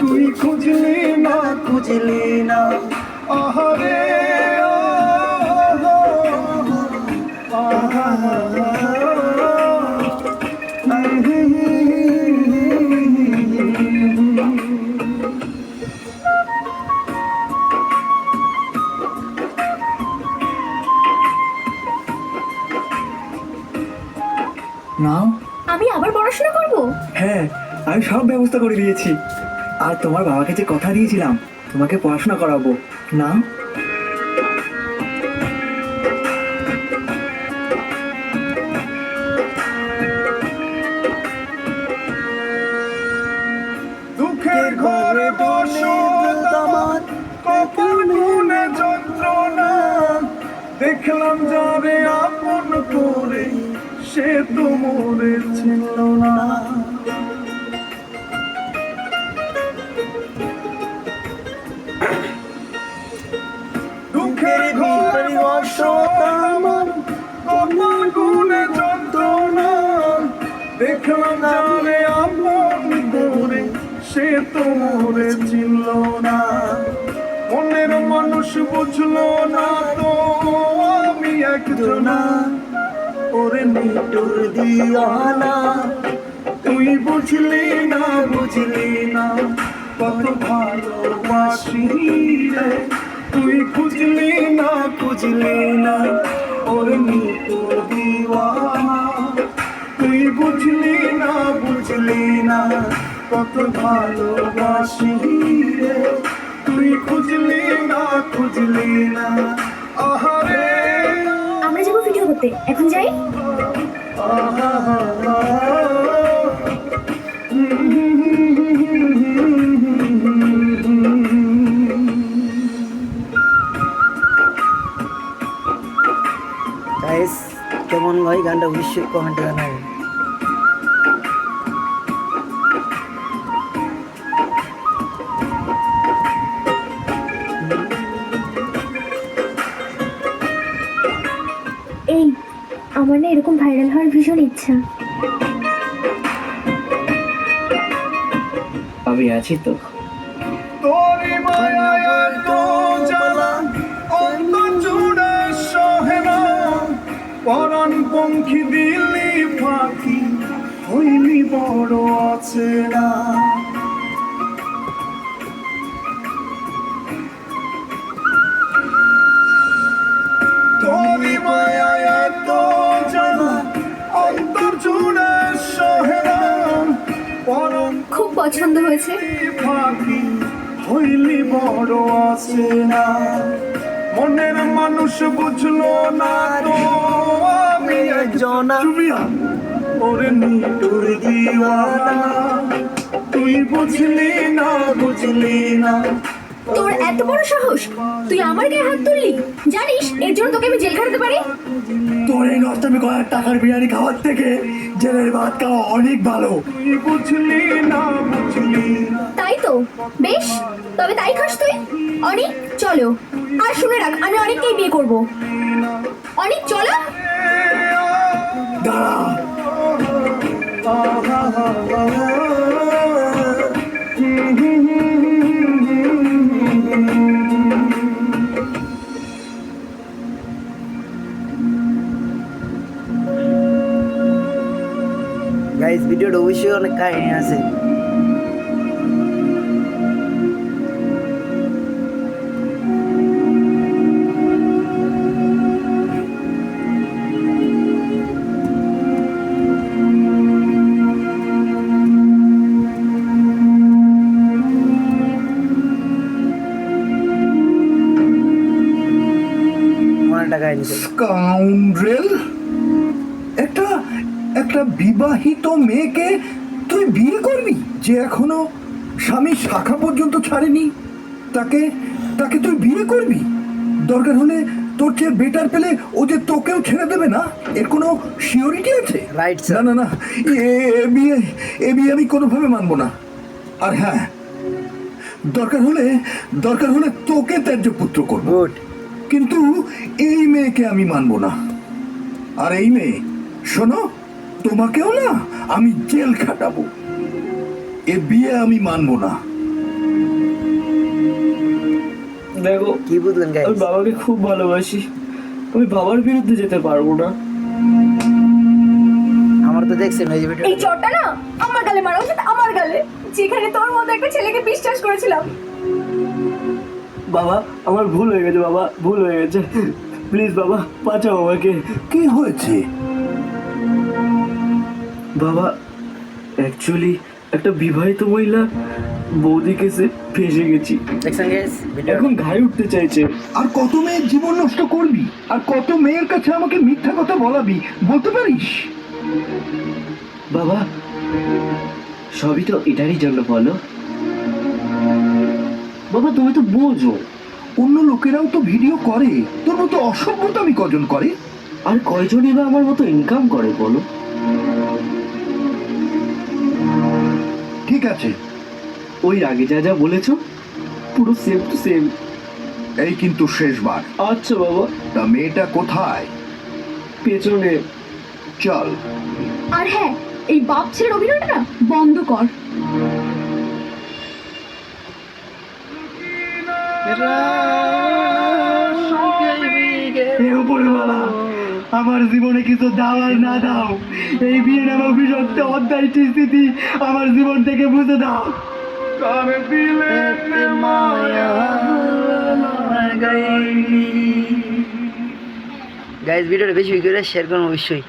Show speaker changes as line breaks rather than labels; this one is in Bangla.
তুই খুঁজলি না খুঁজলি না আহারে নাও।
আমি আবার পড়াশোনা করব?
হ্যাঁ, আমি সব ব্যবস্থা করে দিয়েছি। আর তোমার বাবাকে যে কথা দিয়েছিলাম তোমাকে পড়াশোনা করাবো, নাও। দুঃখের ঘরে বসো আমার কপাল গুনে যন্ত্রণা, দেখলাম যারে আপন করে সে তো মরেছিল না। দুঃখের ঘরে বসো আমার কপাল গুনে যন্ত্রণা, দেখলাম যারে আপন করে সে তো মরেছিল না। মনের মানুষ বুঝলো না তো আমি একজনা, ওরে নিটুর দিওয়ানা। তুই বুঝলি না বুঝলি না কত ভালোবাসি রে, তুই খুঁজলি না খুঁজলি না ওরে নিটুর দিওয়ানা। তুই বুঝলি না বুঝলি না কত ভালোবাসি রে, তুই খুঁজলি না খুঁজলি না আহারে।
আমরা যাবো ভিডিও করতে, এখন যাই।
গাইস কেমন হয় গানটা অবশ্যই কমেন্টে জানাবেন।
এই আমার না এরকম ভাইরাল হওয়ার ভীষণ ইচ্ছা।
আমি আছি তো। তোরি মায়ায় তো জ্বালা অন্তর জুড়ে সহে না, পরাণ পঙ্খী দিলি পাখি হইলি বড় আছে না। তোরি মায়ায় তো জ্বালা অন্তর জুড়ে সহে না, পরাণ
খুব পছন্দ হয়েছে।
পাখি হইলি বড় আছে না। মনের মানুষ বুঝলো না তো আমি একজনা, ওরে নিটুর দিওয়ানা। তুই বুঝলি না বুঝলি না।
তোর এত বড় সাহস, তুই আমার গায়ে হাত তুললি? জানিস এর জন্য তোকে আমি জেল খাটাতে পারি।
তোর এই নষ্টমী কয়েক টাকার বিরিয়ানি খাওয়ার থেকে জেলের ভাত খাওয়া অনেক ভালো। তুই বুঝলি না বুঝলি না।
তাই তো, বেশ তবে তাই খাস তুই। অনিক চলো। আর শুনে রাখ, আমি অনিককেই বিয়ে করব। অনিক চলো।
দাঁড়া।
গাইস ভিডিওটা অবশ্যই অনেক কাহিনী আছে।
স্কাউন্ড্রেল, একটা একটা বিবাহিত মেয়েকে তুই বিয়ে করবি যে এখনো স্বামী শাখা পর্যন্ত ছাড়েনি, তাকে তাকে তুই বিয়ে করবি? দরকার হলে তোর চেয়ে বেটার পেলে ও যে তোকেও ছেড়ে দেবে না, এর কোনো সিওরিটি আছে?
রাইট
না না না, এ বিয়ে আমি কোনোভাবে মানবো না। আর হ্যাঁ, দরকার হলে তোকে ত্যায্য পুত্র করবো, কিন্তু এই মেয়েকে আমি মানবো না। আর এই মেয়ে, শোনো, তোমাকেও না আমি জেল খাটাবো। এ বিয়ে আমি মানবো না।
দেখো
কি বুঝলেন গাইস?
আমি বাবাকে খুব ভালোবাসি, আমি বাবার বিরুদ্ধে যেতে পারবো না।
আমার তো দেখছেন ওই যে ভিডিও।
এই চটটা না আমার গালে মারা উচিত, আমার গালে, যেখানে তোর মতো একটা ছেলেকে বিশ্বাস করেছিলাম।
বাবা আমার ভুল হয়ে গেছে, বাবা ভুল হয়ে গেছে, প্লিজ বাবা বাঁচাও আমাকে।
কি হয়েছে?
বাবা অ্যাকচুয়ালি একটা বিবাহিত মহিলা বৌদি কেসে ফেসে গেছি,
দেখছেন গাইস ভিডিও?
এখন ঘাড়ে উঠতে চাইছে।
আর কত মেয়ের জীবন নষ্ট করবি? আর কত মেয়ের কাছে আমাকে মিথ্যা কথা বলাবি? বলতে পারিস?
বাবা সবই তো এটারই জন্য বলো। বাবা তুমি তো বোঝো,
অন্য লোকেরাও তো ভিডিও করে, তোর মতো অসভ্যতামি কজন করে?
আর কয়জনই বা আমার মতো ইনকাম করে বলো?
ঠিক আছে,
ওই আগে যা যা বলেছো পুরো সেম টু সেম।
এই কিন্তু শেষবার।
আচ্ছা বাবা।
তা মেয়েটা কোথায়?
পেছনে।
চল।
আর হ্যাঁ, এই বাপ ছেলের অভিনয়টা না বন্ধ কর।
হে উপরওয়ালা, আমার জীবনে কিছু দাও আর না দাও, এই বিয়ে নামে অভিশপ্ত অধ্যায়টি স্থিতি আমার জীবন থেকে বুঝে দাও।
গাইস ভিডিওটা বেশি করে শেয়ার করুন অবশ্যই।